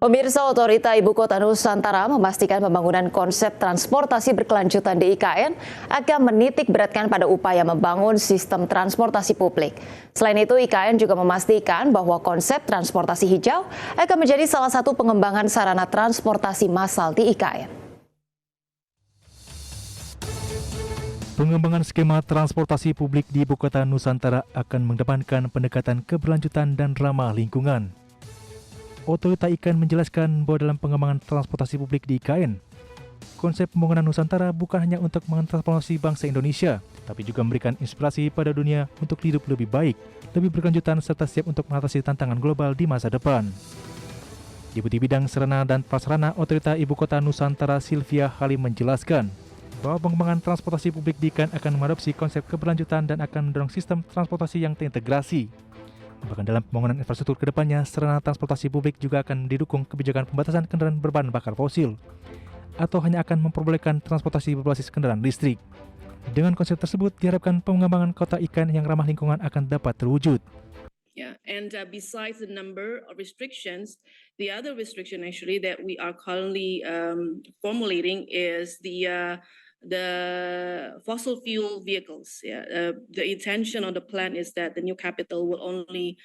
Pemirsa, Otorita Ibu Kota Nusantara memastikan pembangunan konsep transportasi berkelanjutan di IKN akan menitik beratkan pada upaya membangun sistem transportasi publik. Selain itu, IKN juga memastikan bahwa konsep transportasi hijau akan menjadi salah satu pengembangan sarana transportasi massal di IKN. Pengembangan skema transportasi publik di Ibu Kota Nusantara akan mengedepankan pendekatan keberlanjutan dan ramah lingkungan. Otorita IKN menjelaskan bahwa dalam pengembangan transportasi publik di IKN, konsep pembangunan Nusantara bukan hanya untuk mentransformasi bangsa Indonesia, tapi juga memberikan inspirasi pada dunia untuk hidup lebih baik, lebih berkelanjutan serta siap untuk mengatasi tantangan global di masa depan. Deputi Bidang Sarana dan Prasarana Otorita Ibu Kota Nusantara Sylvia Halim menjelaskan bahwa pengembangan transportasi publik di IKN akan mengadopsi konsep keberlanjutan dan akan mendorong sistem transportasi yang terintegrasi. Bahkan dalam pembangunan infrastruktur kedepannya, sarana transportasi publik juga akan didukung kebijakan pembatasan kendaraan berbahan bakar fosil, atau hanya akan memperbolehkan transportasi berbasis kendaraan listrik. Dengan konsep tersebut, diharapkan pengembangan kota IKN yang ramah lingkungan akan dapat terwujud. Yeah, and besides the number of restrictions, the other restriction actually that we are currently formulating is the fossil fuel vehicles. Yeah, the intention of the plan is that the new capital will only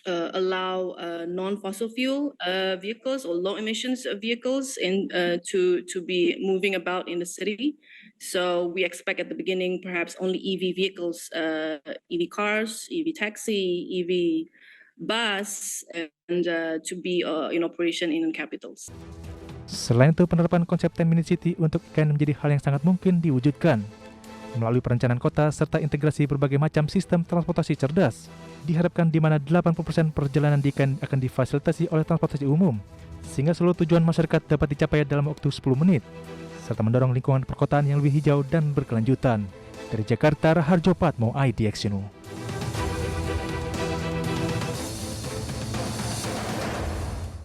allow non-fossil fuel vehicles or low emissions vehicles to be moving about in the city. So we expect at the beginning perhaps only EV vehicles, EV cars, EV taxi, EV bus, and to be in operation in capitals. Selain itu, penerapan konsep 10 Minute City untuk IKN menjadi hal yang sangat mungkin diwujudkan. Melalui perencanaan kota serta integrasi berbagai macam sistem transportasi cerdas, diharapkan di mana 80% perjalanan di IKN akan difasilitasi oleh transportasi umum, sehingga seluruh tujuan masyarakat dapat dicapai dalam waktu 10 menit, serta mendorong lingkungan perkotaan yang lebih hijau dan berkelanjutan. Dari Jakarta, Raharjo Patmo, IDX News.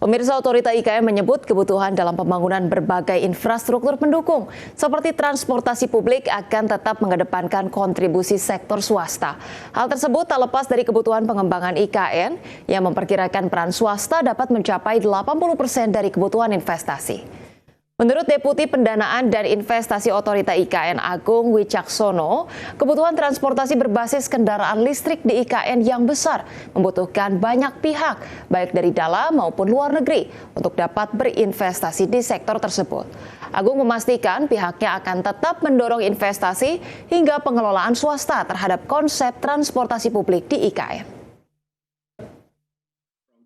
Pemirsa, Otorita IKN menyebut kebutuhan dalam pembangunan berbagai infrastruktur pendukung seperti transportasi publik akan tetap mengedepankan kontribusi sektor swasta. Hal tersebut tak lepas dari kebutuhan pengembangan IKN yang memperkirakan peran swasta dapat mencapai 80% dari kebutuhan investasi. Menurut Deputi Pendanaan dan Investasi Otorita IKN Agung Wicaksono, kebutuhan transportasi berbasis kendaraan listrik di IKN yang besar membutuhkan banyak pihak, baik dari dalam maupun luar negeri, untuk dapat berinvestasi di sektor tersebut. Agung memastikan pihaknya akan tetap mendorong investasi hingga pengelolaan swasta terhadap konsep transportasi publik di IKN.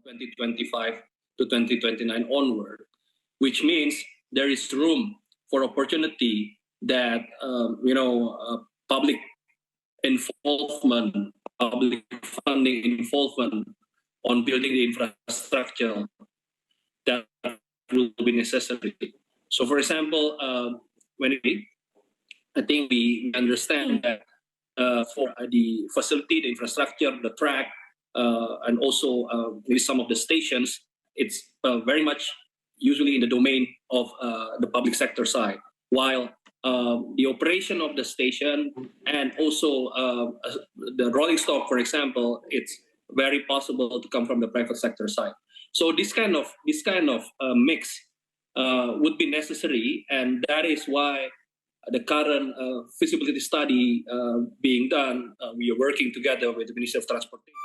2025 to 2029 onward, which means there is room for opportunity that public involvement, public funding involvement on building the infrastructure that will be necessary. So, for example, I think we understand that for the facility, the infrastructure, the track, and also maybe some of the stations, it's very much usually in the domain of the public sector side, while the operation of the station and also the rolling stock, for example, it's very possible to come from the private sector side. So this kind of mix would be necessary, and that is why the current feasibility study being done, we are working together with the Ministry of Transportation.